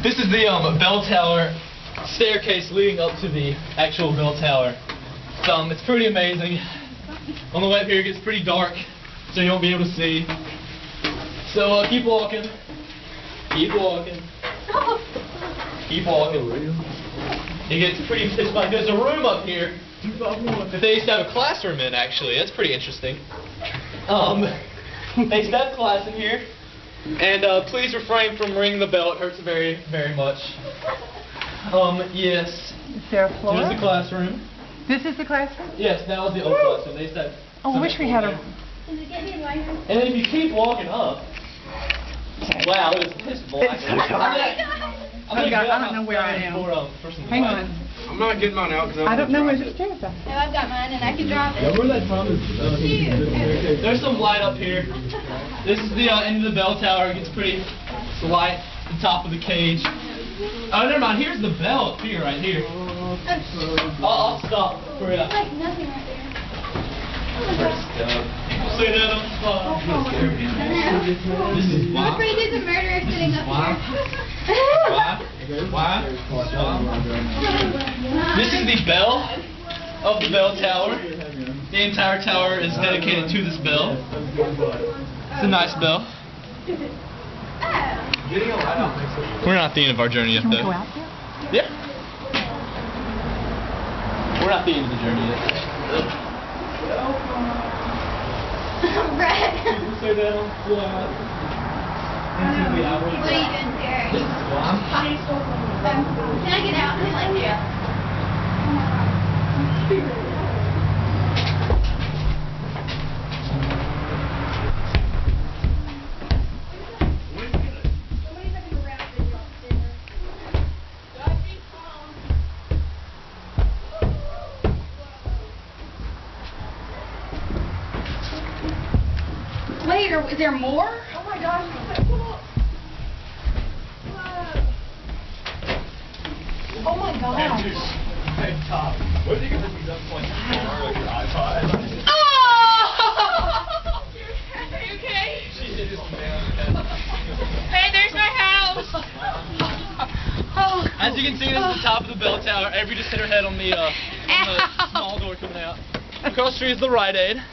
This is the bell tower staircase leading up to the actual bell tower. It's pretty amazing. On the way up here it gets pretty dark, so you won't be able to see. So keep walking. Keep walking. Keep walking. It gets pretty pitch black. There's a room up here that they used to have a classroom in, actually. That's pretty interesting. They used to have class in here. And please refrain from ringing the bell. It hurts very, very much. Yes. Is there a floor? Here's the classroom. This is the classroom? Yes, that was the old classroom. They used to have. Oh, I wish we had a. And then if you keep walking up. Okay. Wow, it's pitch black. I don't know where I am. Hang on. I'm not getting mine out because I don't know where the stairs are. No, I've got mine and I can drive it. Yeah, where that from is. There's some light up here. This is the end of the bell tower. It gets pretty light at the top of the cage. Oh, never mind. Here's the bell up here, right here. I'll stop for you. Like nothing right there. Say that on the spot. This is why. I'm afraid there's a murderer sitting up here. Why? This is the bell of the bell tower. The entire tower is dedicated to this bell. It's a nice bell. We're not at the end of our journey yet, though. Can we go out there? Yeah. We're not at the end of the journey yet. Brett. Sit down, flat. What are you doing, Sarah? Can I get out? I like you. Wait, is there more? Oh my gosh, oh my gosh. What are you going to be done playing your iPod? Oh! Are you okay? She hit his man. Hey, there's my house. Oh. As you can see, this is the top of the bell tower. Avery just hit her head on the small door coming out. Across the street is the Rite Aid.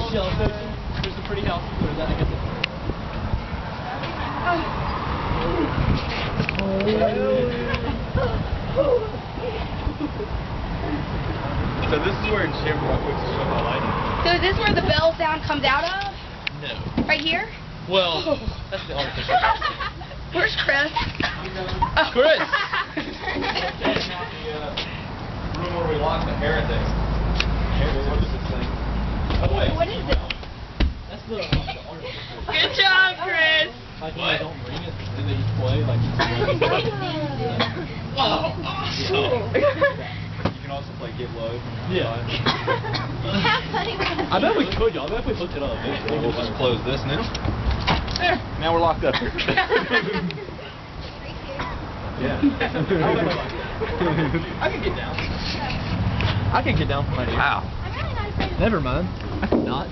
Shell station. There's some pretty houses there. That I guess. So this is where Jim puts the show my lighting. So is this where the bell sound comes out of? No. Right here? Well, that's the artificial. Where's Chris? Chris! That's the room where we lock the heretics. What is this thing? Oh wait. What is it? That's the artificial. Good job, Chris. Like when they don't ring it, then they just play like. Oh, awesome! You can also play Get Low. Yeah. How funny was I bet we could, y'all. I bet if we hooked it up. We'll just close this now. There. Now we're locked up here. Yeah. I can get down. I can get down from right here. Wow. Never mind. I cannot.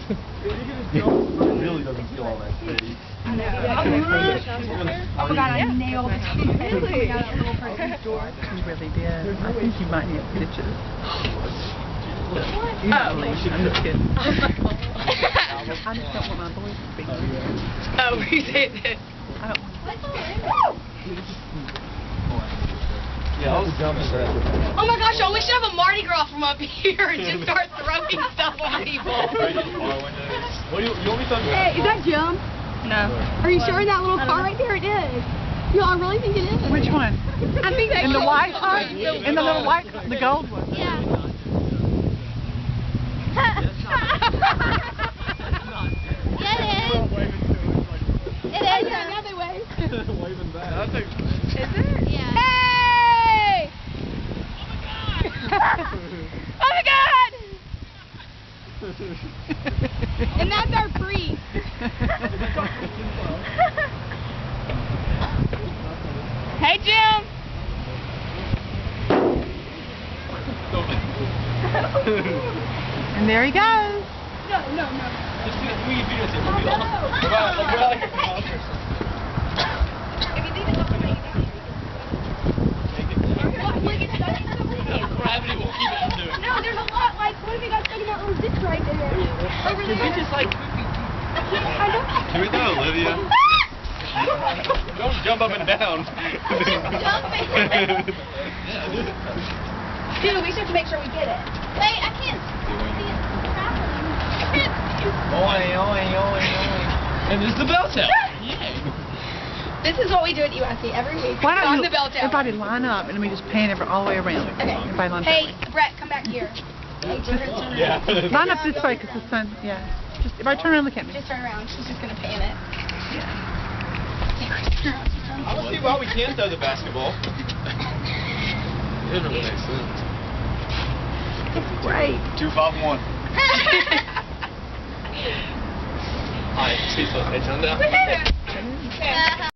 It really doesn't feel all that steady. Oh my god, I nailed it. Really? You really did. I think you might need pictures. Oh. I'm just kidding. I just don't want my voice to be weird. Oh, we say this. I don't want Yeah, I was dumb as that. Oh my gosh, y'all, we should have a Mardi Gras from up here and just start throwing stuff on people. What do you want me to Hey, is that Jim? No. Are you sure that little car right there? It is. No, I really think it is. Which one? I think that In the white car? In the little white car? The gold one? Yeah. Yeah, it is. It is. Another way. Waving back. Is it? Yeah. Hey! Oh my god! And that's our priest. Hey, Jim! And there he goes. No. Just do it. We can do this. We're like a jump up and down. Dude, we just have to make sure we get it. Wait, I can't see it happening. And there's the bell tower. This is what we do at EYC every week. Why on don't the bell you, tower. everybody line up and let me just pan all the way around. Okay. Everybody line Hey, up. Brett, come back here. Hey, turn around. Yeah. Line up this way because the sun, yeah. Just, everybody turn around and look at me. Just turn around. She's just going to pan it. I don't see why we can't throw the basketball. It doesn't make sense. Great. 2-5-1. Hi, 2 foot. Hey, turn down. Yeah.